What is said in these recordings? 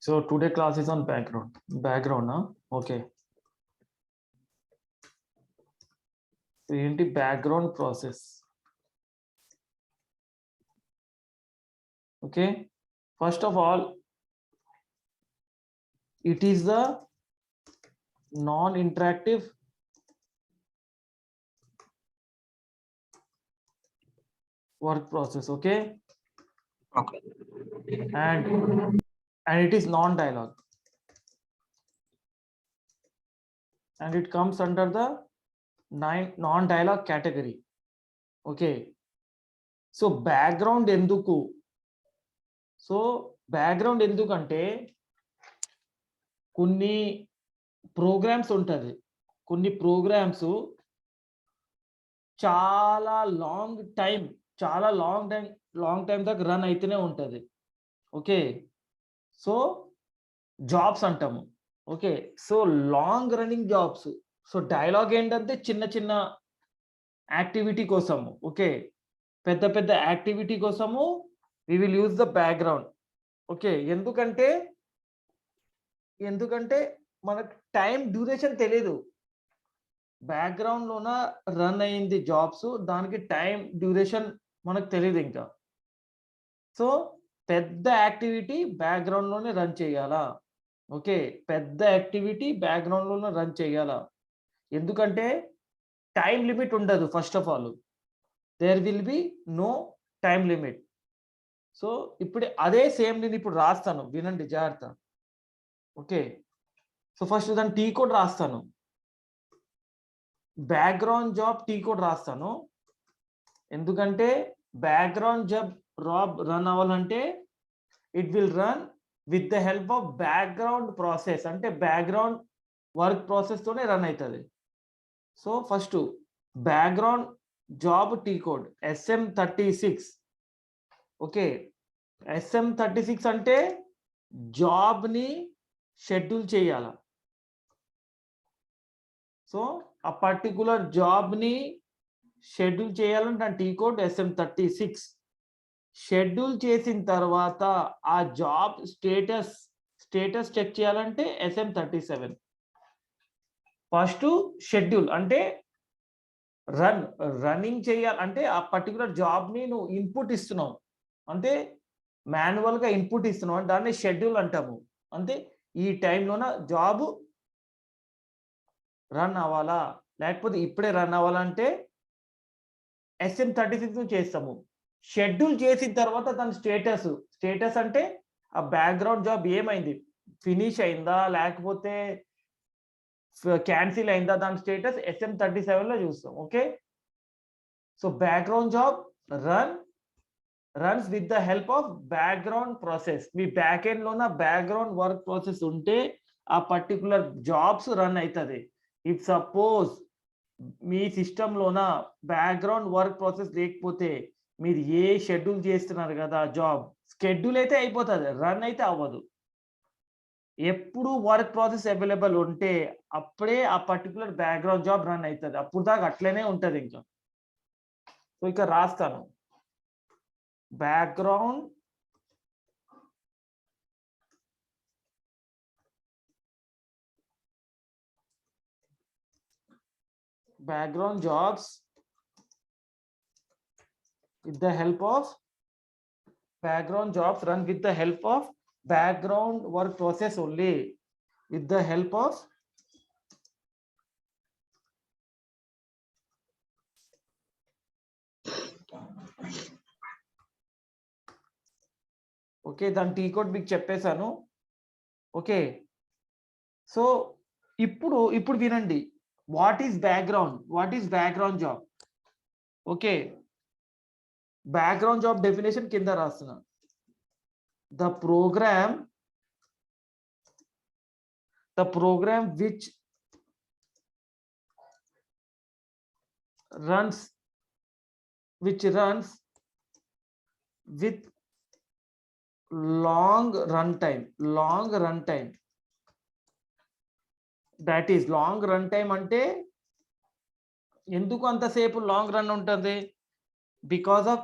So today class is on background. Background, huh? Okay. So ఏంటి background process. Okay. First of all, it is the non-interactive work process. Okay. Okay. And it is non-dialogue. And it comes under the non-dialogue category. Okay. So background ఎందుకు? So background ఎందుకంటే కొన్ని programmes ఉంటుంది, కొన్ని programmes చాలా long time దాకా run అయితేనే ఉంటుంది. Okay, so jobs అంటాము. Okay, so long running jobs. So dialogue ఏంటంటే చిన్న చిన్న యాక్టివిటీ కోసము, ఓకే, పెద్ద పెద్ద యాక్టివిటీ కోసము we will use the background. Okay, ఎందుకంటే మనకు టైం డ్యూరేషన్ తెలియదు. బ్యాక్గ్రౌండ్లోన రన్ అయింది జాబ్స్, దానికి టైం డ్యూరేషన్ మనకు తెలియదు ఇంకా. సో పెద్ద యాక్టివిటీ బ్యాక్గ్రౌండ్లోనే రన్ చేయాలా. ఓకే, పెద్ద యాక్టివిటీ బ్యాక్గ్రౌండ్లోనే రన్ చేయాలా, ఎందుకంటే టైం లిమిట్ ఉండదు. First of all there will be no time limit. So ఇప్పుడు అదే సేమ్ నేను ఇప్పుడు రాస్తాను, వినండి జాగ్రత్త. ఓకే, సో ఫస్ట్ దాని టీ కోడ్ రాస్తాను, బ్యాక్గ్రౌండ్ జాబ్ టీ కోడ్ రాస్తాను. ఎందుకంటే బ్యాక్గ్రౌండ్ జాబ్ రన్ అవ్వాలంటే it will run with the help of background process, అంటే బ్యాక్గ్రౌండ్ వర్క్ ప్రాసెస్ తోనే రన్ అవుతుంది. So first background job T code SM36. Okay, SM36 అంటే జాబ్ని schedule చేయాల. సో ఆ పర్టికులర్ జాబ్ని షెడ్యూల్ చేయాలంటే దాని టీ కోడ్ SM36. షెడ్యూల్ చేసిన తర్వాత ఆ జాబ్ స్టేటస్ చెక్ చేయాలంటే SM37. ఫస్ట్ షెడ్యూల్ అంటే రన్నింగ్ చేయాలంటే ఆ పర్టికులర్ జాబ్ని నువ్వు ఇన్పుట్ ఇస్తున్నావు, అంటే మాన్యువల్గా ఇన్పుట్ ఇస్తున్నావు, దాన్ని షెడ్యూల్ అంటాము. అంటే ఈ టైంలోన జాబ్ రన్ అవ్వాలా, లేకపోతే ఇప్పుడే రన్ అవ్వాలంటే SM36 చేస్తాము. షెడ్యూల్ చేసిన తర్వాత దాని స్టేటస్ అంటే ఆ బ్యాక్గ్రౌండ్ జాబ్ ఏమైంది, ఫినిష్ అయిందా లేకపోతే క్యాన్సిల్ అయిందా, దాని స్టేటస్ SM37లో చూస్తాం. Okay, so background job runs with the help of background process. మీ బ్యాక్ ఎండ్ లోన బ్యాక్గ్రౌండ్ వర్క్ ప్రాసెస్ ఉంటే ఆ పర్టికులర్ జాబ్స్ రన్ అవుతుంది. ఇఫ్ సపోజ్ మీ సిస్టంలోన బ్యాక్గ్రౌండ్ వర్క్ ప్రాసెస్ లేకపోతే మీరు ఏ షెడ్యూల్ చేస్తున్నారు కదా జాబ్, షెడ్యూల్ అయితే అయిపోతుంది, రన్ అయితే అవ్వదు. ఎప్పుడు వర్క్ ప్రాసెస్ అవైలబుల్ ఉంటే అప్పుడే ఆ పర్టికులర్ బ్యాక్గ్రౌండ్ జాబ్ రన్ అవుతుంది, అప్పుడు దాకా అట్లనే ఉంటుంది ఇంకా. సో ఇక రాస్తాను, background jobs with the help of background jobs run with the help of background work process only, with the help of okay, దాని టీ కోడ్ మీకు చెప్పేశాను. ఓకే, సో ఇప్పుడు వినండి, what is background job. Okay, background job definition కింద రాస్తున్నా. The program which runs with long runtime. That is long runtime అంటే ఎందుకు అంతసేపు లాంగ్ రన్ ఉంటుంది, because of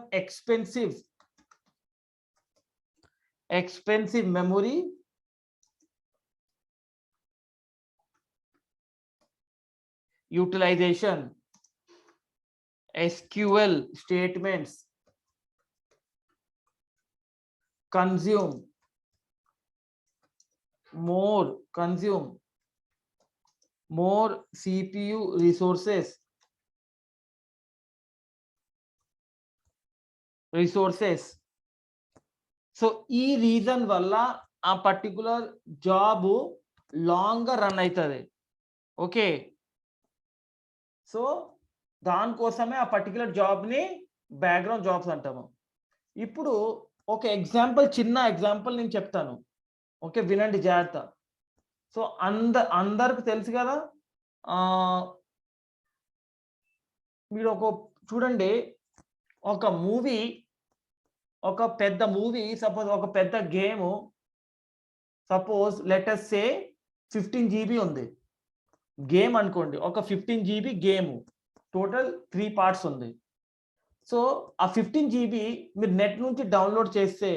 expensive memory utilization, SQL statements, consume more CPU resources, so ఈ reason వల్ల ఆ particular job long run అవుతుంది. ఓకే, సో దానికోసమే ఆ పర్టికులర్ జాబ్ని బ్యాక్గ్రౌండ్ జాబ్స్ అంటాము. ఇప్పుడు ఒక ఎగ్జాంపుల్, చిన్న ఎగ్జాంపుల్ నేను చెప్తాను. ఓకే, వినండి జాగ్రత్త. సో అందరికి తెలుసు కదా, మీరు చూడండి, ఒక పెద్ద మూవీ, సపోజ్ ఒక పెద్ద గేమ్, సపోజ్ లెట్ us సే 15 GB ఉంది గేమ్ అనుకోండి. ఒక 15 GB గేమ్, టోటల్ 3 పార్ట్స్ ఉంది. సో ఆ 15 GB మీరు నెట్ నుంచి డౌన్లోడ్ చేస్తే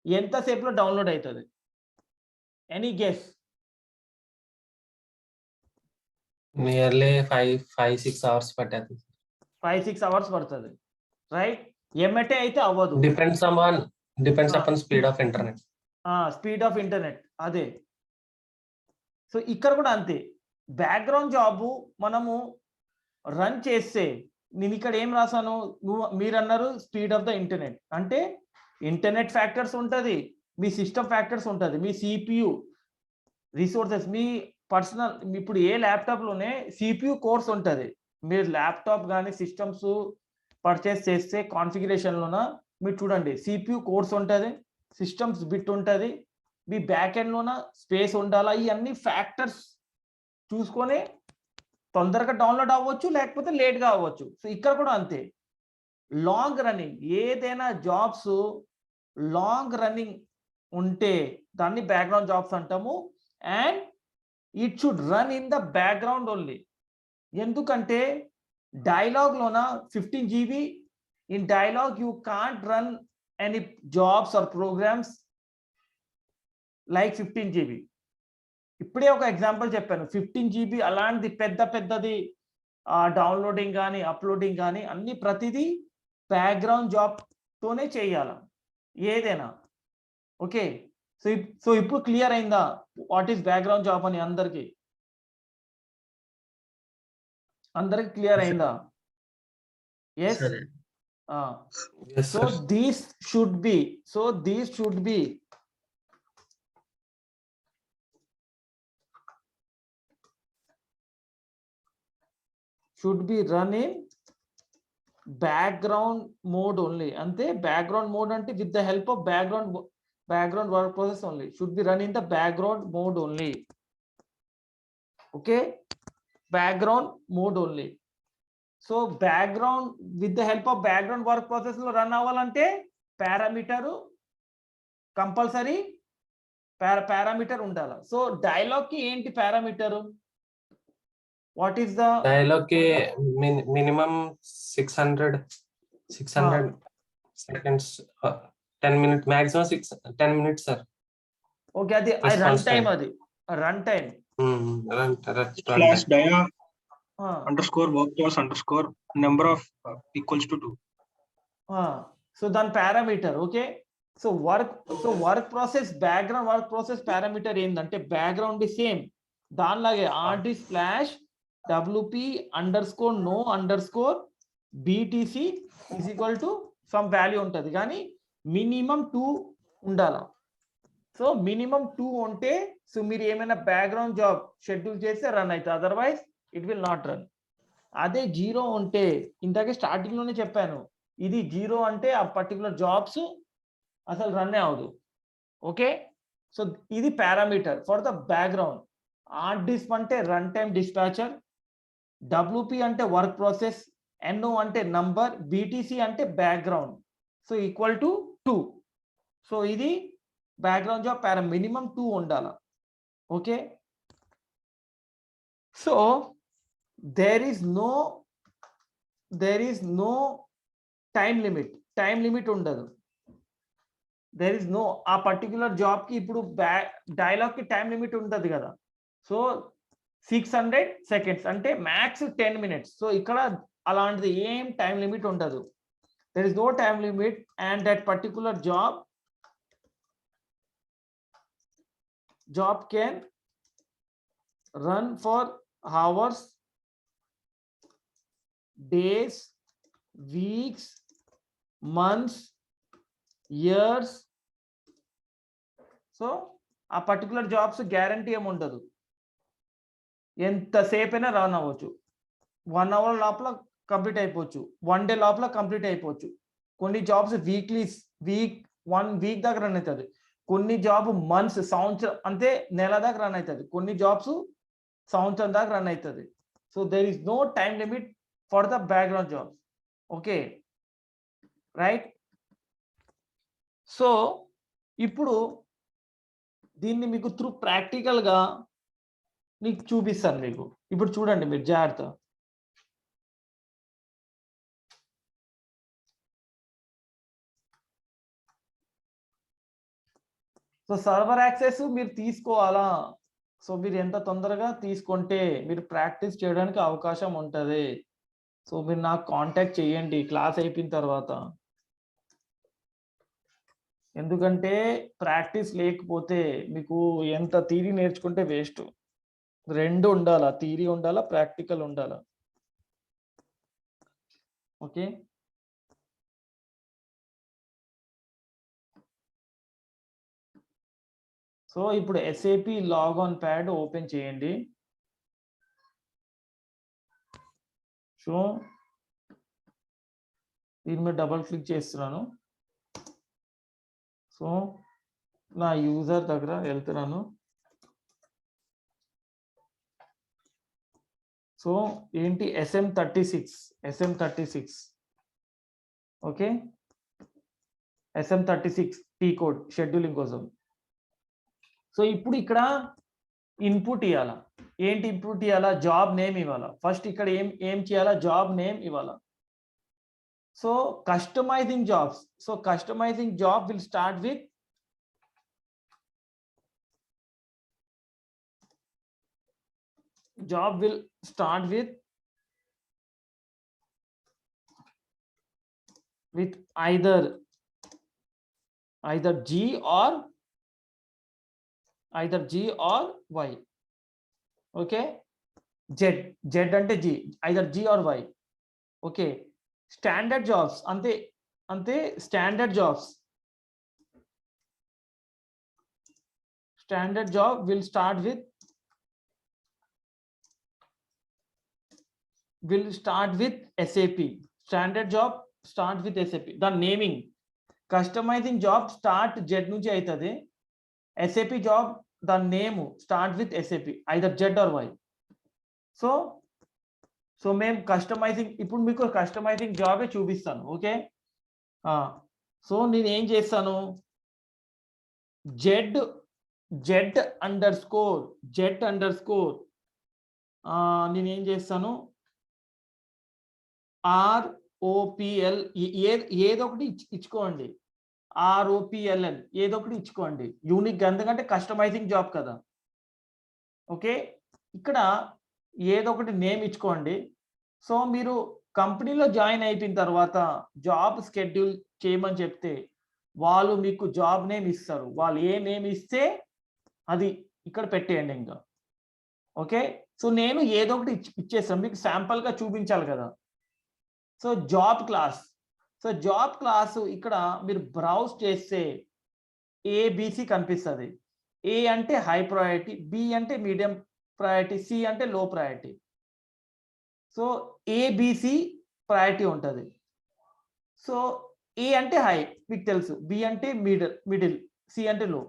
ఎంతసేపులో డౌన్లోడ్ అవుతుంది? Any guess? నియర్లీ 5-6 hours పట్టేది. 5-6 hours పడుతుంది, రైట్? ఎమ్మటే అయితే అవ్వదు. Depends upon speed of internet. Speed of internet, అదే. సో ఇక్కడ కూడా అంతే. బ్యాక్గ్రౌండ్ జాబ్ మనము రన్ చేస్తే, నేను ఇక్కడ ఏం రాసాను, మీరు అన్నారు స్పీడ్ ఆఫ్ ద ఇంటర్నెట్ అంటే ఇంటర్నెట్ ఫ్యాక్టర్స్ ఉంటుంది, మీ సిస్టమ్ ఫ్యాక్టర్స్ ఉంటుంది, మీ CPU రిసోర్సెస్, మీ పర్సనల్. ఇప్పుడు ఏ ల్యాప్టాప్లోనే CPU కోర్స్ ఉంటుంది. మీరు ల్యాప్టాప్ కానీ సిస్టమ్స్ పర్చేస్ చేస్తే కాన్ఫిగరేషన్లోన మీరు చూడండి, CPU కోర్స్ ఉంటుంది, సిస్టమ్స్ బిట్ ఉంటుంది, మీ బ్యాక్ ఎండ్లోన స్పేస్ ఉండాలా. ఇవన్నీ ఫ్యాక్టర్స్ చూసుకొని తొందరగా డౌన్లోడ్ అవ్వచ్చు, లేకపోతే లేట్గా అవ్వచ్చు. సో ఇక్కడ కూడా అంతే. లాంగ్ రన్నింగ్ ఏదైనా జాబ్స్ లాంగ్ రన్నింగ్ ఉంటే దాన్ని బ్యాక్గ్రౌండ్ జాబ్స్ అంటాము. And it should run in the background only. ఎందుకంటే డైలాగ్లోన 15 GB, in dialog you can't run any jobs or programs like 15 GB. ఇప్పుడే ఒక ఎగ్జాంపుల్ చెప్పాను, 15 GB అలాంటిది పెద్దది డౌన్లోడింగ్ కానీ అప్లోడింగ్ కానీ అన్ని ప్రతిదీ బ్యాక్గ్రౌండ్ జాబ్తోనే చేయాలి ఏదైనా. ఓకే, సో ఇప్పుడు క్లియర్ అయిందా వాట్ ఈస్ బ్యాక్గ్రౌండ్ జాబ్ అని? అందరికి క్లియర్ అయిందా? Yes. So these should be run in background mode only. ante background mode ante with the help of background work process only, should be run in the background mode only. Okay, background mode only. So background, with the help of background work process lo run avalante parameter compulsory parameter undala. So dialogue ki enti parameter? What is the dialogue ke minimum 600 seconds, 10 minutes, maximum 10 minutes sir. Okay, adi run time, adi run time. Slash dia underscore work process underscore number of equals to 2. So then parameter. Okay, so work process, background work process parameter endante background is same danlage rd slash wp underscore no underscore btc is equal to some value untadi gaani minimum 2 undala. So minimum 2 ఉంటే so మీరు ఏమైనా background job schedule చేస్తే run అవుతుంది, otherwise it will not run. అదే 0 ఉంటే, ఇంతకే స్టార్టింగ్లోనే చెప్పాను, ఇది 0 అంటే ఆ పర్టికులర్ జాబ్స్ అసలు రన్నే అవ్వదు. ఓకే, సో ఇది parameter for the background. RDISP అంటే రన్ టైమ్ డిస్పాచర్, WP అంటే వర్క్ ప్రాసెస్, NO అంటే నంబర్, BTC అంటే background. So equal to 2. So ఇది బ్యాక్గ్రౌండ్ జాబ్ మినిమం 2 ఉండాలి. Okay, so there is no time limit ఉండదు. There is no, ఆ particular జాబ్కి ఇప్పుడు డైలాగ్కి టైం లిమిట్ ఉంటుంది కదా. సో 600 seconds అంటే మ్యాక్స్ 10 minutes. సో ఇక్కడ అలాంటిది ఏం టైం లిమిట్ ఉండదు. There is no time limit, and that particular job can run for hours, days, weeks, months, years. So ఆ పర్టికులర్ జాబ్స్ గ్యారంటీ ఏమి ఉండదు, ఎంతసేపు అయినా రన్ అవ్వచ్చు. 1 hour లోపల కంప్లీట్ అయిపోవచ్చు, 1 day లోపల కంప్లీట్ అయిపోవచ్చు. కొన్ని జాబ్స్ వన్ వీక్ దాకా రన్ అవుతుంది, కొన్ని జాబ్ మంత్స్, సంవత్సరం అంటే నెల దాకా రన్ అవుతుంది, కొన్ని జాబ్స్ సంవత్సరం దాకా రన్ అవుతుంది. So there is no time limit for the background jobs. Okay right. So ఇప్పుడు దీన్ని మీకు త్రూ ప్రాక్టికల్గా నీకు చూపిస్తాను మీకు. ఇప్పుడు చూడండి మీరు జాగ్రత్త. సో సర్వర్ యాక్సెస్ మీరు తీసుకోవాలా? సో మీరు ఎంత తొందరగా తీసుకుంటే మీరు ప్రాక్టీస్ చేయడానికి అవకాశం ఉంటుంది. సో మీరు నాకు కాంటాక్ట్ చేయండి క్లాస్ అయిపోయిన తర్వాత. ఎందుకంటే ప్రాక్టీస్ లేకపోతే మీకు ఎంత థియరీ నేర్చుకుంటే వేస్ట్. రెండు ఉండాలా, థియరీ ఉండాలా, ప్రాక్టికల్ ఉండాలా. ఓకే. సో ఇప్పుడు SAP లాగ్-ఆన్ ప్యాడ్ ఓపెన్ చేయండి. సో దీని మీద డబుల్ క్లిక్ చేస్తున్నాను. సో నా యూజర్ దగ్గర వెళ్తున్నాను. సో ఏంటి SM36 okay, SM36 T code scheduling కోసం. సో ఇప్పుడు ఇక్కడ ఇన్పుట్ ఇవ్వాలా. ఏంటి ఇన్పుట్ ఇవ్వాలా? జాబ్ నేమ్ ఇవ్వాలా. ఫస్ట్ ఇక్కడ ఏం చేయాలా? జాబ్ నేమ్ ఇవ్వాలా. So customizing jobs. So customizing job will start with either G or Y. Okay, Z అంటే G, either G or Y. Okay, standard jobs అంతే standard job will start with SAP. Standard job start with SAP. దాని naming customizing job start Z నుంచి అవుతుంది. SAP job దాని name start with SAP, either Z or Y. So మేము customizing, ఇప్పుడు మీకు customising జాబే చూపిస్తాను. ఓకే, సో నేను ఏం చేస్తాను, జెడ్ అండర్ స్కోర్ నేనేం చేస్తాను, ROPL ఏదో ఒకటి ఇచ్చుకోండి, ROPLN ఏదో ఒకటి ఇచ్చుకోండి యూనిక్, ఎందుకంటే కస్టమైజింగ్ జాబ్ కదా. ఓకే, ఇక్కడ ఏదో ఒకటి నేమ్ ఇచ్చుకోండి. సో మీరు కంపెనీలో జాయిన్ అయిపోయిన తర్వాత జాబ్ షెడ్యూల్ చేయమని చెప్తే వాళ్ళు మీకు జాబ్ నేమ్ ఇస్తారు. వాళ్ళు ఏ నేమ్ ఇస్తే అది ఇక్కడ పెట్టేయండి ఇంకా. ఓకే, సో నేను ఏదో ఒకటి ఇచ్చేస్తాను, మీకు శాంపుల్గా చూపించాలి కదా. సో జాబ్ క్లాస్ ఇక్కడ మీరు బ్రౌజ్ చేస్తే ABC కనిపిస్తుంది. A అంటే హై ప్రయారిటీ, B అంటే మీడియం ప్రయారిటీ, C అంటే low priority. So ABC priority ఉంటుంది. సో A అంటే హై మీకు తెలుసు, B అంటే మిడిల్, C అంటే లో.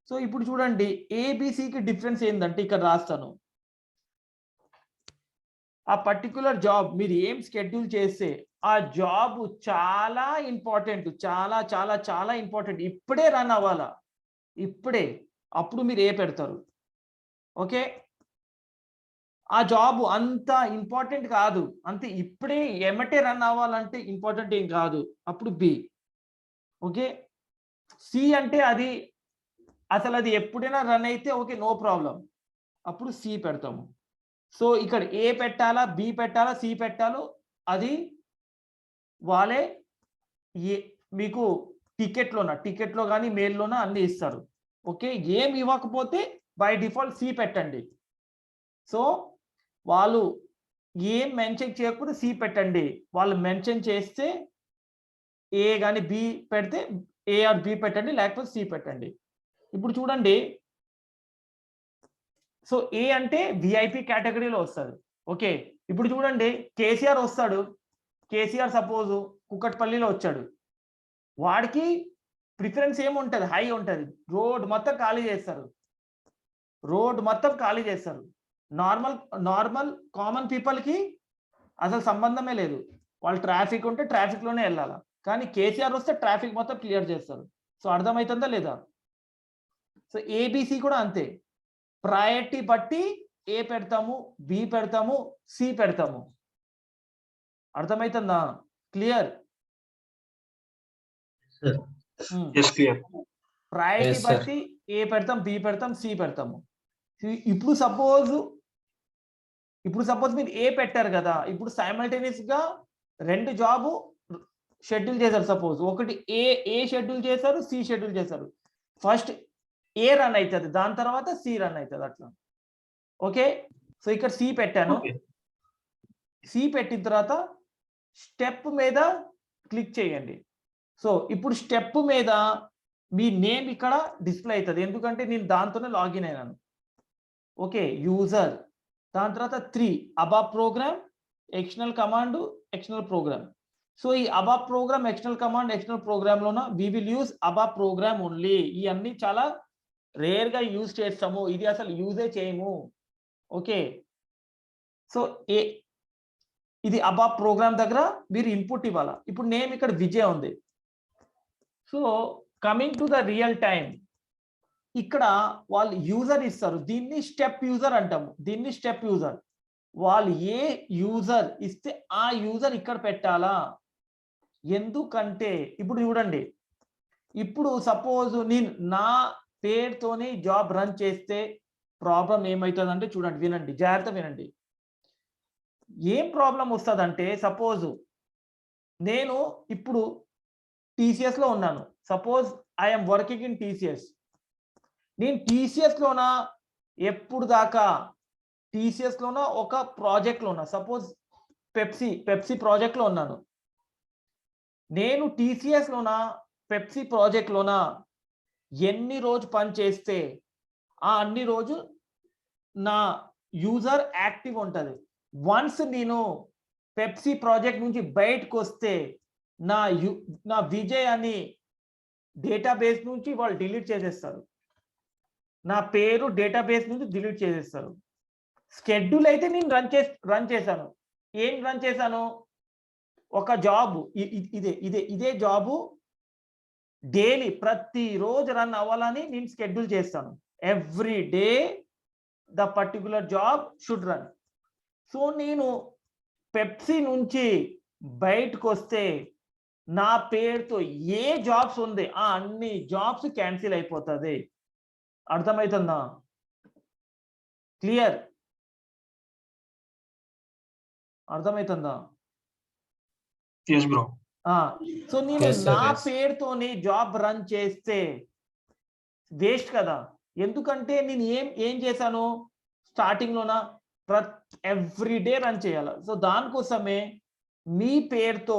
సో ఇప్పుడు చూడండి ABCకి డిఫరెన్స్ ఏంటంటే ఇక్కడ రాస్తాను. ఆ పర్టికులర్ జాబ్ మీరు ఏం షెడ్యూల్ చేస్తే ఆ జాబ్ చాలా ఇంపార్టెంట్, చాలా ఇంపార్టెంట్. ఇప్పుడే రన్ అవ్వాలా, ఇప్పుడే. అప్పుడు మీరు ఏ పెడతారు. ఓకే, ఆ జాబ్ అంత ఇంపార్టెంట్ కాదు, అంతే ఇప్పుడే ఎమ్మటే రన్ అవ్వాలంటే ఇంపార్టెంట్ ఏం కాదు, అప్పుడు B. ఓకే, C అంటే అసలు అది ఎప్పుడైనా రన్ అయితే ఓకే, నో ప్రాబ్లం, అప్పుడు C పెడతాము. సో ఇక్కడ ఏ పెట్టాలా, బి పెట్టాలా, సి పెట్టాలో అది వాళ్ళే మీకు టికెట్లో కానీ మెయిల్లోనా అన్ని ఇస్తారు. ఓకే, ఏం ఇవ్వకపోతే బై డిఫాల్ట్ సి పెట్టండి. సో వాళ్ళు ఏం మెన్షన్ చేయకపోతే సి పెట్టండి. వాళ్ళు మెన్షన్ చేస్తే ఏ కానీ బి పెడితే ఏ ఆర్ బి పెట్టండి, లేకపోతే సి పెట్టండి. ఇప్పుడు చూడండి, సో ఏ అంటే విఐపి కేటగిరీలో వస్తుంది. ఓకే, ఇప్పుడు చూడండి కేసీఆర్ వస్తాడు. కేసీఆర్ సపోజ్ కుక్కట్పల్లిలో వచ్చాడు. వాడికి ప్రిఫరెన్స్ ఏముంటుంది, హై ఉంటుంది. రోడ్ మొత్తం ఖాళీ చేస్తారు. నార్మల్ కామన్ పీపుల్కి అసలు సంబంధమే లేదు. వాళ్ళు ట్రాఫిక్ ఉంటే ట్రాఫిక్లోనే వెళ్ళాలి. కానీ కేసీఆర్ వస్తే ట్రాఫిక్ మొత్తం క్లియర్ చేస్తారు. సో అర్థమవుతుందా లేదా? సో ఏబిసి కూడా అంతే. ప్రయారిటీ బట్టి ఏ పెడతాము, బి పెడతాము, సి పెడతాము. అర్థమవుతుందా? క్లియర్? ప్రయారిటీ బట్టి ఏ పెడతాం, బి పెడతాం, సి పెడతాము. ఇప్పుడు సపోజ్ మీరు ఏ పెట్టారు కదా, ఇప్పుడు సైమల్టేనియస్ గా 2 జాబ్ షెడ్యూల్ చేశారు. సపోజ్ ఒకటి ఏ షెడ్యూల్ చేశారు, సి షెడ్యూల్ చేశారు. ఫస్ట్ ఏ రన్ అవుతుంది, దాని తర్వాత సి రన్ అవుతుంది, అట్లా. ఓకే, సో ఇక్కడ సి పెట్టాను. సి పెట్టిన తర్వాత స్టెప్ మీద క్లిక్ చేయండి. సో ఇప్పుడు స్టెప్ మీద మీ నేమ్ ఇక్కడ డిస్ప్లే అవుతుంది, ఎందుకంటే నేను దాంతోనే లాగిన్ అయినాను. ఓకే, యూజర్, దాని తర్వాత 3 ABAP program, external command, external program. So ఈ ABAP program, external command, external program లోన we will use ABAP program only. ఈ అన్ని చాలా రేర్ గా యూజ్ చేస్తాము, ఇది అసలు యూజే చేయము. ఓకే, సో ఇది అబాబ్ ప్రోగ్రామ్ దగ్గర మీరు ఇన్పుట్ ఇవ్వాలా. ఇప్పుడు నేమ్ ఇక్కడ విజయ్ ఉంది. So coming to the real time, ఇక్కడ వాళ్ళు యూజర్ ఇస్తారు, దీన్ని స్టెప్ యూజర్ అంటాము. వాళ్ళు ఏ యూజర్ ఇస్తే ఆ యూజర్ ఇక్కడ పెట్టాలా. ఎందుకంటే ఇప్పుడు చూడండి, ఇప్పుడు సపోజ్ నేను నా పేరుతోనే జాబ్ రన్ చేస్తే ప్రాబ్లం ఏమవుతుందంటే, చూడండి, వినండి, జాగ్రత్త వినండి. ఏం ప్రాబ్లం వస్తుందంటే, సపోజ్ నేను ఇప్పుడు టీసీఎస్లో ఉన్నాను. Suppose I'm working in TCS. నేను టీసీఎస్లోన ఎప్పుడు దాకా టీసీఎస్లోన ఒక ప్రాజెక్ట్లో ఉన్నా. సపోజ్ పెప్సీ ప్రాజెక్ట్లో ఉన్నాను. నేను టీసీఎస్లోన పెప్సీ ప్రాజెక్ట్లోన ఎన్ని రోజు పని చేస్తే ఆ అన్ని రోజు నా యూజర్ యాక్టివ్ ఉంటుంది. వన్స్ నేను పెప్సీ ప్రాజెక్ట్ నుంచి బయటకు వస్తే నా విజయ్ అని డేటాబేస్ నుంచి వాళ్ళు డిలీట్ చేసేస్తారు. నా పేరు డేటాబేస్ నుంచి డిలీట్ చేసేస్తారు. షెడ్యూల్ అయితే నేను రన్ చేశాను. ఏం రన్ చేశాను? ఒక జాబ్, ఇదే జాబు డైలీ ప్రతిరోజు రన్ అవ్వాలని నేను షెడ్యూల్ చేస్తాను. Every day the particular job should run. So నేను పెప్సీ నుంచి బయటకు వస్తే నా పేరుతో ఏ జాబ్స్ ఉంది ఆ అన్ని జాబ్స్ క్యాన్సిల్ అయిపోతుంది. అర్థమవుతుందా? క్లియర్? అర్థమవుతుందా? yes bro. సో నేను నా పేరుతోనే జాబ్ రన్ చేస్తే వేస్ట్ కదా. ఎందుకంటే నేను ఏం చేశాను, స్టార్టింగ్ లోన ఎవ్రీ డే రన్ చేయాలి. సో దానికోసమే మీ పేరుతో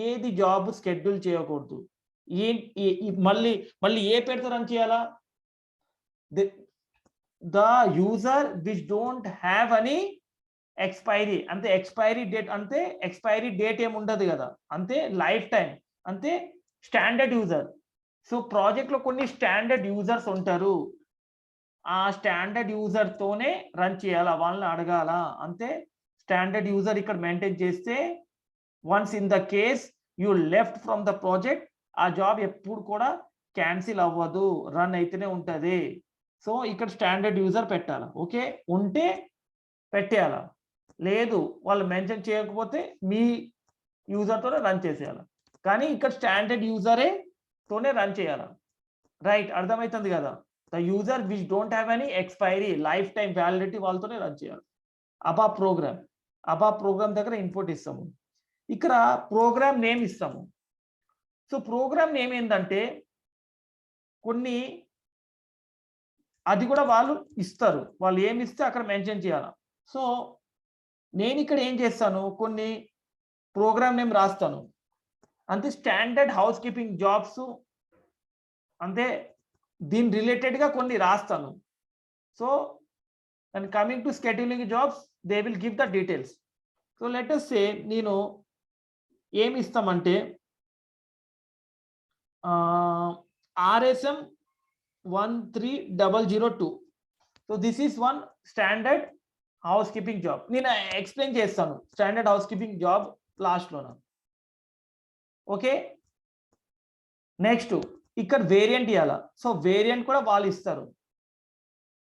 ఏది జాబ్ షెడ్యూల్ చేయకూడదు. మళ్ళీ ఏ పేరుతో రన్ చేయాలా? The user which don't have అని ఎక్స్పైరీ, అంతే. ఎక్స్పైరీ డేట్ అంతే, ఎక్స్పైరీ డేట్ ఏమి ఉండదు కదా, అంతే. లైఫ్ టైం అంతే. Standard user. సో ప్రాజెక్ట్లో కొన్ని స్టాండర్డ్ యూజర్స్ ఉంటారు. ఆ స్టాండర్డ్ యూజర్ తోనే రన్ చేయాలా, వాళ్ళని అడగాల, అంతే. స్టాండర్డ్ యూజర్ ఇక్కడ మెయింటైన్ చేస్తే once in the case you left from the project, ఆ జాబ్ ఎప్పుడు కూడా క్యాన్సిల్ అవ్వదు, రన్ అయితేనే ఉంటుంది. సో ఇక్కడ స్టాండర్డ్ యూజర్ పెట్టాలా. ఓకే, ఉంటే పెట్టేయాలా, లేదు వాళ్ళు మెన్షన్ చేయకపోతే మీ యూజర్తోనే రన్ చేసేయాలి. కానీ ఇక్కడ స్టాండర్డ్ యూజరే తోనే రన్ చేయాలి. రైట్? అర్థమవుతుంది కదా. The user which don't have any expiry, life time validity వాళ్ళతోనే రన్ చేయాలి. అబా ప్రోగ్రామ్ దగ్గర ఇన్పుట్ ఇస్తాము. ఇక్కడ ప్రోగ్రామ్ నేమ్ ఇస్తాము. సో ప్రోగ్రామ్ నేమ్ ఏంటంటే కొన్ని అది కూడా వాళ్ళు ఇస్తారు. వాళ్ళు ఏమి ఇస్తే అక్కడ మెన్షన్ చేయాలి. సో నేను ఇక్కడ ఏం చేస్తాను, కొన్ని ప్రోగ్రామ్ నేమ్ రాస్తాను. అంతే స్టాండర్డ్ హౌస్ కీపింగ్ జాబ్స్ అంతే దీని రిలేటెడ్గా కొన్ని రాస్తాను. So and coming to scheduling jobs they will give the details. So let us say నేను ఏమి ఇస్తామంటే RSM 13002. So this is one standard house keeping job. నేను ఎక్స్ప్లెయిన్ చేస్తాను స్టాండర్డ్ హౌస్ కీపింగ్ జాబ్ లాస్ట్లోన. ఓకే, నెక్స్ట్ ఇక్కడ variant ఇవ్వాలా. So variant కూడా వాళ్ళు ఇస్తారు.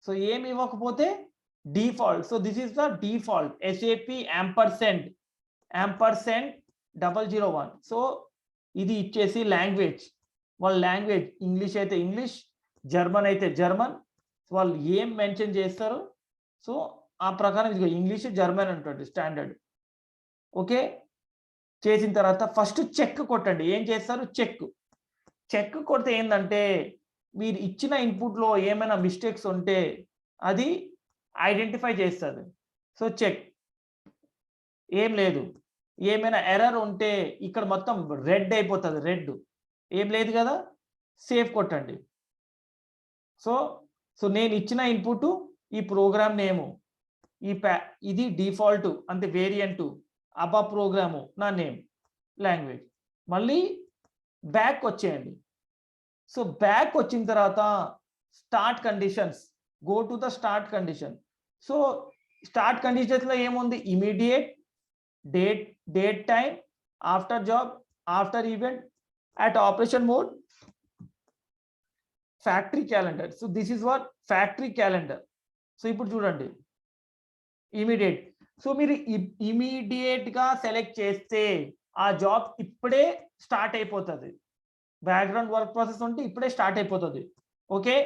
సో ఏమి ఇవ్వకపోతే default. So this is the default SAP &001. So ఇది ఇచ్చేసి లాంగ్వేజ్, వాళ్ళ లాంగ్వేజ్ ఇంగ్లీష్ అయితే ఇంగ్లీష్, జర్మన్ అయితే జర్మన్. వాళ్ళు ఏం మెన్షన్ చేస్తారు సో ఆ ప్రకారం ఇది ఇంగ్లీష్ జర్మన్ ఉంటుంది స్టాండర్డ్. ఓకే, చేసిన తర్వాత ఫస్ట్ చెక్ కొట్టండి. ఏం చేస్తారు, చెక్ కొడితే ఏంటంటే మీరు ఇచ్చిన ఇన్పుట్లో ఏమైనా మిస్టేక్స్ ఉంటే అది ఐడెంటిఫై చేస్తుంది. సో చెక్ ఏం లేదు, ఏమైనా ఎర్రర్ ఉంటే ఇక్కడ మొత్తం రెడ్ అయిపోతుంది. రెడ్ ఏం లేదు కదా, సేవ్ కొట్టండి. సో నేను ఇచ్చిన ఇన్పుట్ ఈ ప్రోగ్రామ్ నేము, ఇది డిఫాల్ట్ అంటే వేరియంట్, అబా ప్రోగ్రాము నా నేమ్, లాంగ్వేజ్. మళ్ళీ బ్యాక్ వచ్చేయండి. సో బ్యాక్ వచ్చిన తర్వాత start conditions, go to the start condition. So start కండిషన్స్లో ఏముంది, immediate, date time, after job, after event, at operation mode, factory calendar. So this is what factory calendar. So ఇప్పుడు చూడండి immediate. So మీరు immediate గా select చేస్తే ఆ job ఇప్పుడే start అయిపోతుంది. బ్యాక్గ్రౌండ్ వర్క్ ప్రాసెస్ ఉంటే ఇప్పుడే స్టార్ట్ అయిపోతుంది. ఓకే,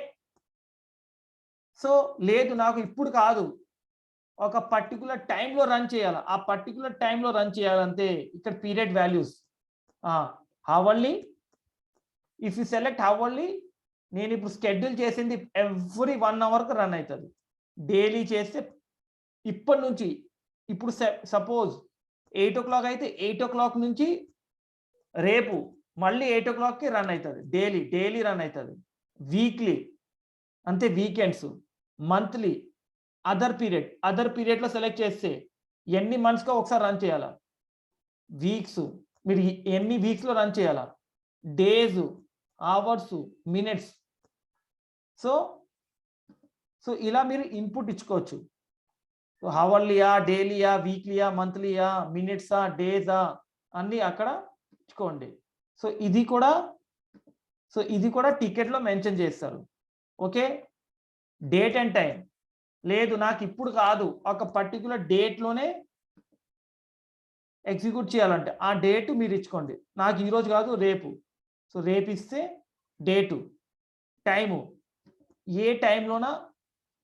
సో లేదు నాకు ఇప్పుడు కాదు, ఒక పర్టికులర్ టైంలో రన్ చేయాలి. ఆ పర్టికులర్ టైంలో రన్ చేయాలంటే ఇక్కడ period values hourly. If you select hourly, నేను ఇప్పుడు షెడ్యూల్ చేసింది ఎవ్రీ 1 అవర్కి రన్ అవుతుంది. డైలీ చేస్తే ఇప్పటి నుంచి ఇప్పుడు సపోజ్ 8 o'clock అయితే 8 o'clock నుంచి రేపు మళ్ళీ 8 o'clockకి రన్ అవుతుంది. డైలీ రన్ అవుతుంది. వీక్లీ అంతే, వీకెండ్స్, మంత్లీ, అదర్ పీరియడ్లో సెలెక్ట్ చేస్తే ఎన్ని మంత్స్గా ఒకసారి రన్ చేయాలా, వీక్స్ మీరు ఎన్ని వీక్స్లో రన్ చేయాలా, డేస్, అవర్స్, మినిట్స్. సో ఇలా మీరు ఇన్పుట్ ఇచ్చుకోవచ్చు. సో హవర్లీయా, డైలీయా, వీక్లీయా, మంత్లీయా, మినిట్సా, డేసా అన్నీ అక్కడ ఇచ్చుకోండి. సో ఇది కూడా టికెట్లో మెన్షన్ చేస్తారు. ఓకే, డేట్ అండ్ టైం లేదు నాకు ఇప్పుడు కాదు, ఒక పర్టికులర్ డేట్లోనే ఎగ్జిక్యూట్ చేయాలంటే ఆ డేటు మీరు ఇచ్చుకోండి. నాకు ఈరోజు కాదు రేపు. సో రేపు ఇస్తే డేటు, టైము, ఏ టైంలోన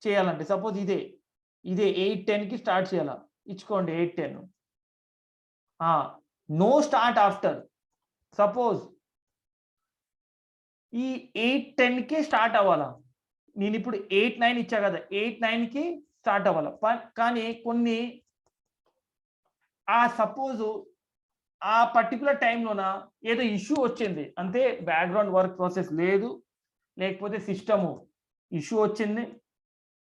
చేయాలంటే సపోజ్ ఇదే 8:10కి స్టార్ట్ చేయాలా, ఇచ్చుకోండి 8:10. No start after. సపోజ్ ఈ 8:10కే స్టార్ట్ అవ్వాలా, నేను ఇప్పుడు 8:09 ఇచ్చా కదా, 8:09కి స్టార్ట్ అవ్వాలా. కానీ కొన్ని సపోజ్ ఆ పర్టికులర్ టైంలోన ఏదో ఇష్యూ వచ్చింది అంతే, బ్యాక్గ్రౌండ్ వర్క్ ప్రాసెస్ లేదు, లేకపోతే సిస్టము ఇష్యూ వచ్చింది,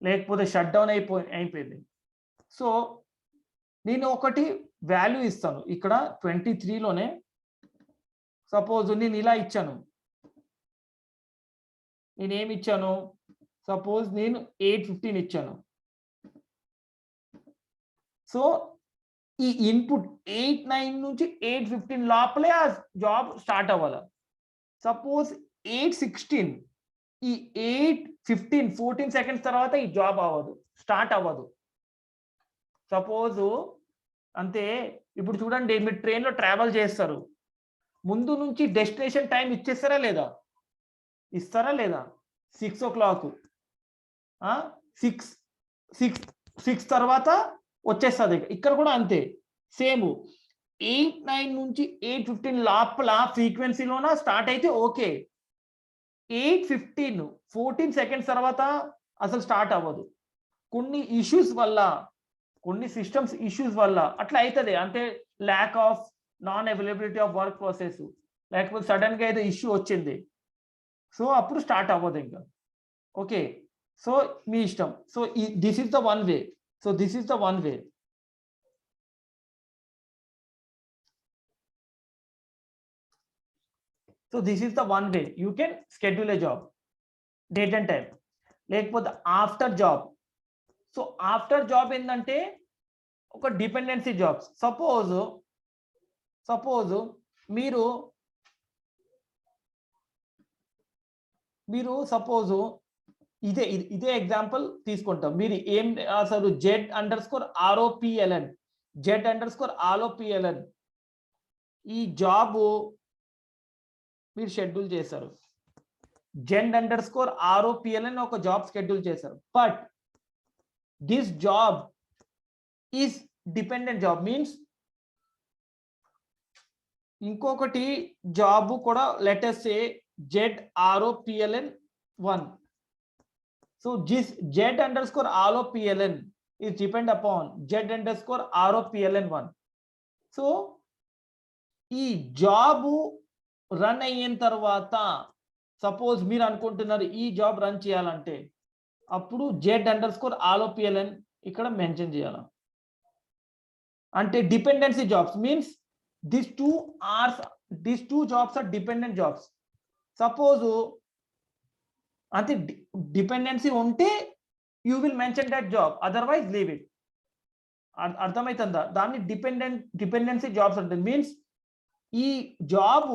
లేకపోతే షట్ డౌన్ అయిపోయింది. సో నేను ఒకటి వాల్యూ ఇస్తాను ఇక్కడ 23లోనే. సపోజ్ నేను ఇలా ఇచ్చాను, నేనేమి ఇచ్చాను, సపోజ్ నేను 8:15 ఇచ్చాను. సో ఈ ఇన్పుట్ 8:09 నుంచి 8:15 లోపలే ఆ జాబ్ స్టార్ట్ అవ్వాలి. సపోజ్ 8:16 ఈ 8:15 14 seconds తర్వాత ఈ జాబ్ స్టార్ట్ అవ్వదు. సపోజ్ అంతే. ఇప్పుడు చూడండి, మీరు ట్రైన్లో ట్రావెల్ చేస్తారు, ముందు నుంచి డెస్టినేషన్ టైం ఇచ్చేస్తారా లేదా, 6 o'clock, 6 తర్వాత వచ్చేస్తుంది. ఇక్కడ కూడా అంతే సేమ్ 8:09 నుంచి 8:15 లోపల ఫ్రీక్వెన్సీలోన స్టార్ట్ అయితే ఓకే. 8:15 14 సెకండ్స్ తర్వాత అసలు స్టార్ట్ అవ్వదు. కొన్ని ఇష్యూస్ వల్ల, కొన్ని సిస్టమ్స్ ఇష్యూస్ వల్ల అట్లా అవుతుంది. అంటే lack of non availability of work process, లేకపోతే సడన్ గా ఏదో ఇష్యూ వచ్చింది, సో అప్పుడు స్టార్ట్ అవ్వదు ఇంకా. ఓకే, సో మీ ఇష్టం. So this is the one way. So this is the one way. So this is the one way you can schedule a job, date and time. లేకపోతే after job. So after job ఏంటంటే ఒక dependency jobs. Suppose మీరు suppose ఇదే example తీసుకుంటాం. మీరు ఏం అసలు Z_ROPLN ఈ జాబ్ మీరు షెడ్యూల్ చేశారు. Z_ROPLN ఒక జాబ్ షెడ్యూల్ చేశారు. But this job is dependent job, means ఇంకొకటి జాబ్ కూడా latest say Z_ROPLN1. So this Z_ROPLN is depend upon Z_ROPLN1. So ఈ జాబ్ రన్ అయిన తర్వాత సపోజ్ మీరు అనుకుంటున్నారు ఈ జాబ్ రన్ చేయాలంటే అప్పుడు Z_ROPLN ఇక్కడ మెన్షన్ చేయాలి. అంటే dependency jobs means these two jobs are dependent jobs. Suppose అంటే డిపెండెన్సీ ఉంటే you will mention that job, otherwise leave it. అర్థమవుతుందా? దాన్ని డిపెండెన్సీ జాబ్స్ అంటే మీన్స్ ఈ జాబ్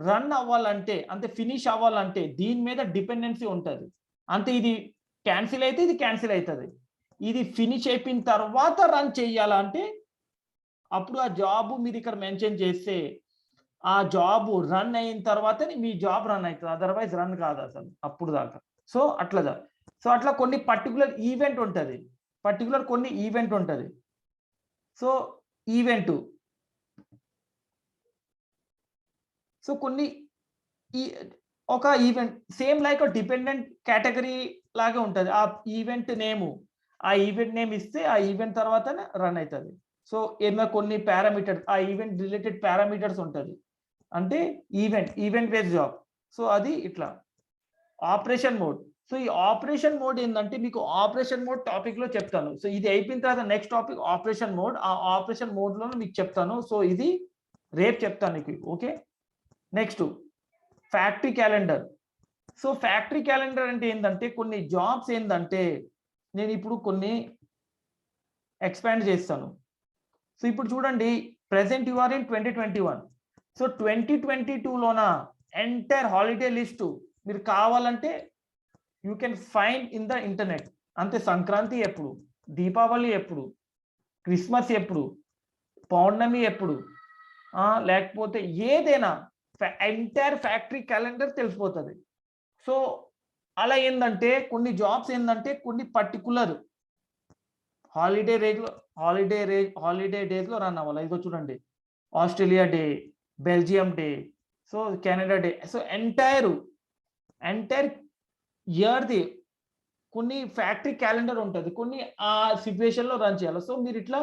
రన్ అవ్వాలంటే, అంటే ఫినిష్ అవ్వాలంటే దీని మీద డిపెండెన్సీ ఉంటుంది. అంటే ఇది క్యాన్సిల్ అయితే ఇది క్యాన్సిల్ అవుతుంది. ఇది ఫినిష్ అయిపోయిన తర్వాత రన్ చేయాలంటే అప్పుడు ఆ జాబ్ మీరు ఇక్కడ మెన్షన్ చేస్తే ఆ జాబ్ రన్ అయిన తర్వాతనే మీ జాబ్ రన్ అవుతుంది, అదర్వైజ్ రన్ కాదు అసలు అప్పుడు దాకా. సో అట్లా కొన్ని పర్టికులర్ ఈవెంట్ ఉంటుంది, కొన్ని ఈవెంట్ ఉంటుంది. సో ఈవెంట్ కొన్ని ఒక event same like dependent category లాగా ఉంటుంది. ఆ ఈవెంట్ నేమ్ ఇస్తే ఆ ఈవెంట్ తర్వాతనే రన్ అవుతుంది. సో ఏమైనా కొన్ని పారామీటర్స్, ఆ ఈవెంట్ రిలేటెడ్ పారామీటర్స్ ఉంటుంది. అంటే ఈవెంట్ బేస్డ్ జాబ్. సో అది ఇట్లా ఆపరేషన్ మోడ్. సో ఈ ఆపరేషన్ మోడ్ ఏంటంటే మీకు ఆపరేషన్ మోడ్ టాపిక్ లో చెప్తాను. సో ఇది అయిపోయిన తర్వాత నెక్స్ట్ టాపిక్ ఆపరేషన్ మోడ్. ఆ ఆపరేషన్ మోడ్ లో మీకు చెప్తాను. సో ఇది రేపు చెప్తాను మీకు. Okay, next factory calendar. So factory calendar అంటే ఏంటంటే కొన్ని జాబ్స్ ఏంటంటే నేను ఇప్పుడు కొన్ని ఎక్స్పాండ్ చేస్తాను. సో ఇప్పుడు చూడండి, present you are in 2021. So 2022లోన ఎంటైర్ హాలిడే లిస్టు మీరు కావాలంటే you can find in the internet. అంతే, సంక్రాంతి ఎప్పుడు, దీపావళి ఎప్పుడు, క్రిస్మస్ ఎప్పుడు, పౌర్ణమి ఎప్పుడు, లేకపోతే ఏదైనా ఎంటైర్ ఫ్యాక్టరీ క్యాలెండర్ తెలిసిపోతుంది. సో అలా ఏంటంటే కొన్ని జాబ్స్ ఏంటంటే కొన్ని పర్టికులర్ హాలిడే డేస్ లో రన్ అవ్వాలి. ఇదిగో చూడండి, Australia day, Belgium day, so Canada day. So entire ఇయర్ది కొన్ని ఫ్యాక్టరీ క్యాలెండర్ ఉంటుంది, కొన్ని ఆ సిచ్యువేషన్ లో రన్ చేయాలి. సో మీరు ఇట్లా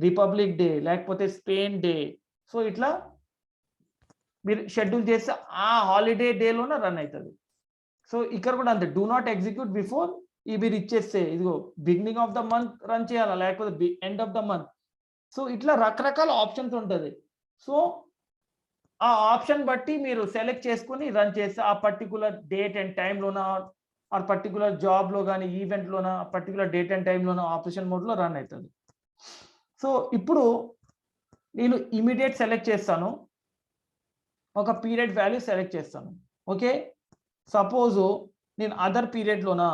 రిపబ్లిక్ డే లేకపోతే స్పెయిన్ డే, సో ఇట్లా మీరు షెడ్యూల్ చేస్తే ఆ హాలిడే డేలోనే రన్ అవుతుంది. సో ఇక్కడ కూడా అంతే, డూ నాట్ ఎగ్జిక్యూట్ బిఫోర్ మీరు ఇచ్చేస్తే ఇదిగో beginning of the month run చేయాలా లేకపోతే end of the month. So ఇట్లా రకరకాల ఆప్షన్స్ ఉంటుంది. సో ఆ ఆప్షన్ బట్టి మీరు సెలెక్ట్ చేసుకుని రన్ చేస్తే ఆ పర్టికులర్ డేట్ అండ్ టైంలోన ఆ పర్టికులర్ జాబ్లో కానీ ఈవెంట్లోన పర్టికులర్ డేట్ అండ్ టైంలోన ఆపరేషన్ మోడ్లో రన్ అవుతుంది. సో ఇప్పుడు నేను ఇమీడియట్ సెలెక్ట్ చేస్తాను, ఒక పీరియడ్ వాల్యూ సెలెక్ట్ చేస్తాను. ఓకే, సపోజ్ నేను అదర్ పీరియడ్లోనా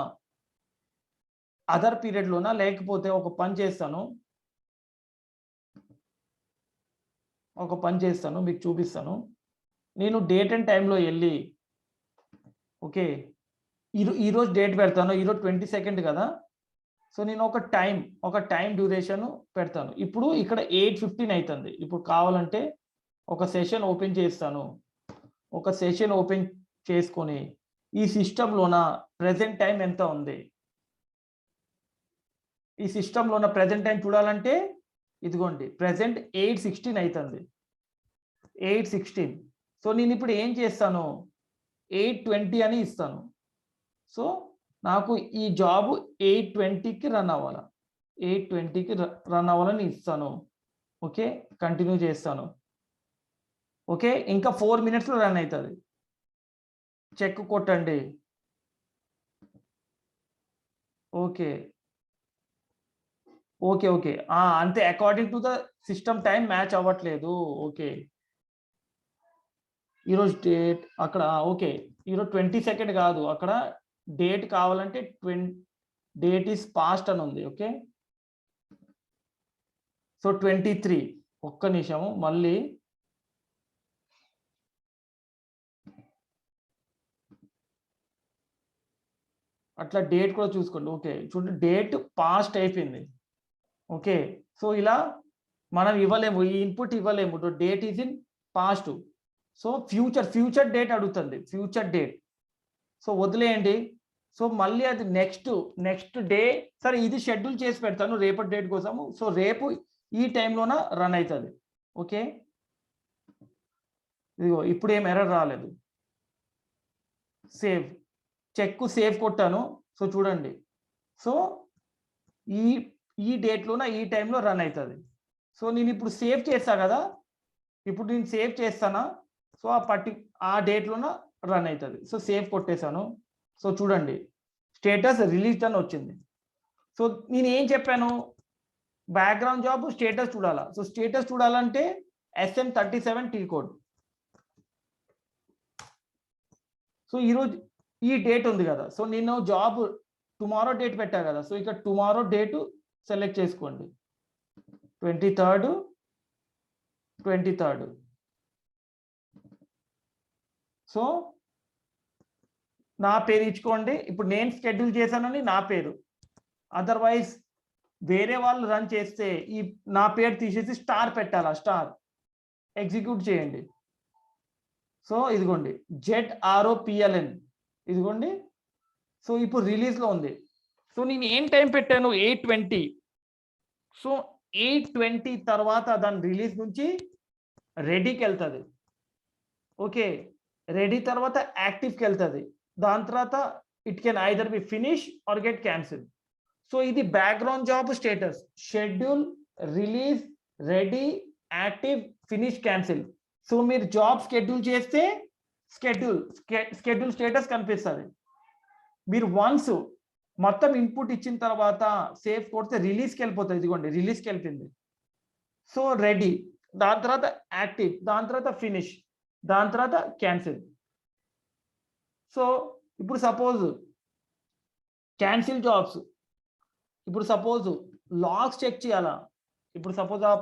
లేకపోతే ఒక పని చేస్తాను మీకు చూపిస్తాను. నేను డేట్ అండ్ టైంలో వెళ్ళి ఓకే ఈరోజు డేట్ పెడతాను. ఈరోజు 22nd కదా. సో నేను ఒక టైం డ్యూరేషన్ పెడతాను. ఇప్పుడు ఇక్కడ 8:15 అవుతుంది. ఇప్పుడు కావాలంటే ఒక సెషన్ ఓపెన్ చేస్తాను. ఒక సెషన్ ఓపెన్ చేసుకొని ఈ సిస్టంలోన ప్రెసెంట్ టైం ఎంత ఉంది, ఈ సిస్టంలోన ప్రెసెంట్ టైం చూడాలంటే ఇదిగోండి ప్రెసెంట్ 8:16 అవుతుంది. 8:16. సో నేను ఇప్పుడు ఏం చేస్తాను, 8:20 అని ఇస్తాను. సో నాకు ఈ జాబ్ 8:20కి రన్ అవ్వాలి, 8:20కి రన్ అవ్వాలని ఇస్తాను. ఓకే, కంటిన్యూ చేస్తాను. ఓకే, ఇంకా 4 minutesలో రన్ అవుతుంది. చెక్ కొట్టండి. ఓకే ఓకే ఓకే అంతే, according to the system time match అవ్వట్లేదు. ఓకే, ఈరోజు డేట్ అక్కడ ఓకే, ఈరోజు 22nd కాదు, అక్కడ డేట్ కావాలంటే డేట్ ఈస్ పాస్ట్ అని ఉంది. Okay, so 23. ఒక్క నిమిషము, మళ్ళీ అట్లా డేట్ కూడా చూసుకోండి. ఓకే, చూడండి డేట్ పాస్ట్ అయిపోయింది. ఓకే, సో ఇలా మనం ఇవ్వలేము, ఈ ఇన్పుట్ ఇవ్వలేము. Date is in past. So future date అడుగుతుంది, ఫ్యూచర్ డేట్. సో వదిలేయండి. సో మళ్ళీ అది నెక్స్ట్ డే. సరే, ఇది షెడ్యూల్ చేసి పెడతాను రేపటి డేట్ కోసము. సో రేపు ఈ టైంలోన రన్ అవుతుంది. ఓకే, ఇదిగో ఇప్పుడు ఏం ఎర్రర్ రాలేదు. సేవ్ కొట్టాను. సో చూడండి, సో ఈ డేట్లోన ఈ టైంలో రన్ అవుతుంది. సో నేను ఇప్పుడు సేవ్ చేస్తా కదా, ఇప్పుడు నేను సేవ్ చేస్తానా, సో ఆ డేట్లోన రన్ అవుతుంది. సో సేవ్ కొట్టేశాను. సో చూడండి స్టేటస్ రిలీజ్ అని వచ్చింది. సో నేను ఏం చెప్పాను, బ్యాక్గ్రౌండ్ జాబ్ స్టేటస్ చూడాలా. సో స్టేటస్ చూడాలంటే SM37 T కోడ్. సో ఈరోజు ఈ డేట్ ఉంది కదా, సో నేను జాబ్ టుమారో డేట్ పెట్టా కదా. సో ఇక్కడ టుమారో డేటు సెలెక్ట్ చేసుకోండి, 23rd. సో నా పేరు ఇచ్చుకోండి. ఇప్పుడు నేను షెడ్యూల్ చేశానని నా పేరు, అదర్వైజ్ వేరే వాళ్ళు రన్ చేస్తే ఈ నా పేరు తీసేసి స్టార్ పెట్టాలా, స్టార్ ఎగ్జిక్యూట్ చేయండి. సో ఇదిగోండి ZROPLN, ఇదిగోండి. సో ఇప్పుడు రిలీజ్లో ఉంది. సో నేను ఏం టైం పెట్టాను, 8:20. సో 8:20 తర్వాత దాని రిలీజ్ నుంచి రెడీకి వెళ్తుంది. ఓకే, రెడీ తర్వాత యాక్టివ్కి వెళ్తుంది. దాని తర్వాత it can either be finish or get cancel. So ఇది background job status: schedule, release, ready, active, finish, cancel. So మీరు జాబ్ షెడ్యూల్ చేస్తే షెడ్యూల్ స్టేటస్ కనిపిస్తుంది. మీరు వన్స్ మొత్తం ఇన్పుట్ ఇచ్చిన తర్వాత సేవ్ కొడితే రిలీజ్కి వెళ్ళిపోతుంది. ఇదిగోండి రిలీజ్కి వెళ్ళింది. సో రెడీ, దాని తర్వాత యాక్టివ్, దాని తర్వాత ఫినిష్, దాని తర్వాత క్యాన్సిల్. సో ఇప్పుడు సపోజ్ క్యాన్సిల్ జాబ్స్, ఇప్పుడు సపోజ్ లాగ్స్ చెక్ చేయాలా. ఇప్పుడు సపోజ్ ఆ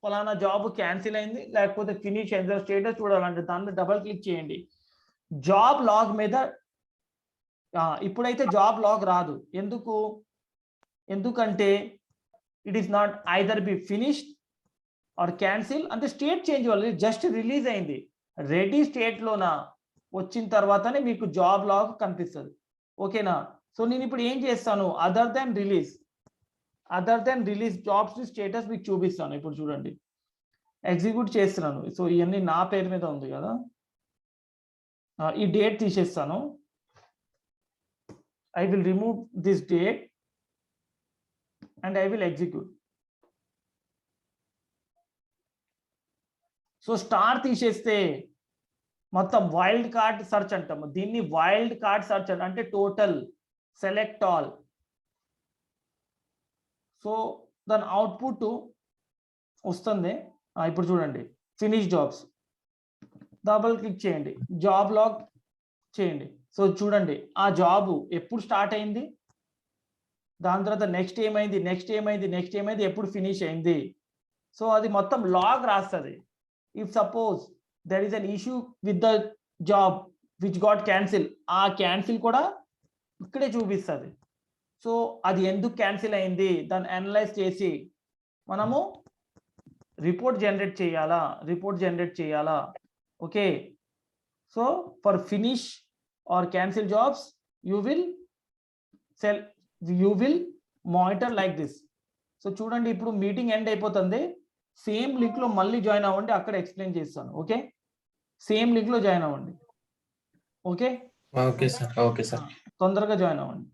ఫలానా జాబ్ క్యాన్సిల్ అయింది లేకపోతే ఫినిష్ అయింది, స్టేటస్ చూడాలంటే దాన్ని డబల్ క్లిక్ చేయండి. జాబ్ లాగ్ మీద ఇప్పుడైతే జాబ్ లాగ్ రాదు. ఎందుకంటే it is not either be finished or cancel. అంటే స్టేట్ చేంజ్ వల్ల జస్ట్ రిలీజ్ అయింది. రెడీ స్టేట్లోన వచ్చిన తర్వాతనే మీకు జాబ్ లాగ్ కనిపిస్తుంది. ఓకేనా. సో నేను ఇప్పుడు ఏం చేస్తాను, other than release jobs status మీకు చూపిస్తాను. ఇప్పుడు చూడండి ఎగ్జిక్యూట్ చేస్తున్నాను. సో ఇవన్నీ నా పేరు మీద ఉంది కదా, ఈ డేట్ తీసేస్తాను. I will remove this date and I will execute. So star తీసేస్తే మొత్తం వైల్డ్ కార్డ్ సెర్చ్ అంటాము. దీన్ని వైల్డ్ కార్డ్ సెర్చ్ అంటే టోటల్, సెలెక్ట్ ఆల్. సో దాని అవుట్పుట్ వస్తుంది. ఇప్పుడు చూడండి ఫినిష్ జాబ్స్, డబుల్ క్లిక్ చేయండి, జాబ్ లాగ్ చేయండి. సో చూడండి ఆ జాబ్ ఎప్పుడు స్టార్ట్ అయింది, దాని తర్వాత నెక్స్ట్ ఏమైంది, ఎప్పుడు ఫినిష్ అయింది. సో అది మొత్తం లాగ్ రాస్తుంది. If suppose there is an issue with the job which got cancel, ఆ క్యాన్సిల్ కూడా ఇక్కడే చూపిస్తుంది. సో అది ఎందుకు క్యాన్సిల్ అయింది దాన్ని అనలైజ్ చేసి మనము రిపోర్ట్ జనరేట్ చేయాలా okay. So for finish or cancel jobs you will monitor like this. So చూడండి ఇప్పుడు మీటింగ్ ఎండ్ అయిపోతుంది, సేమ్ లింక్ లో మళ్ళీ జాయిన్ అవ్వండి, అక్కడ ఎక్స్ప్లెయిన్ చేస్తాను. ఓకే, సేమ్ లింక్ లో జాయిన్ అవ్వండి. Okay okay sir. Okay sir. తొందరగా జాయిన్ అవ్వండి.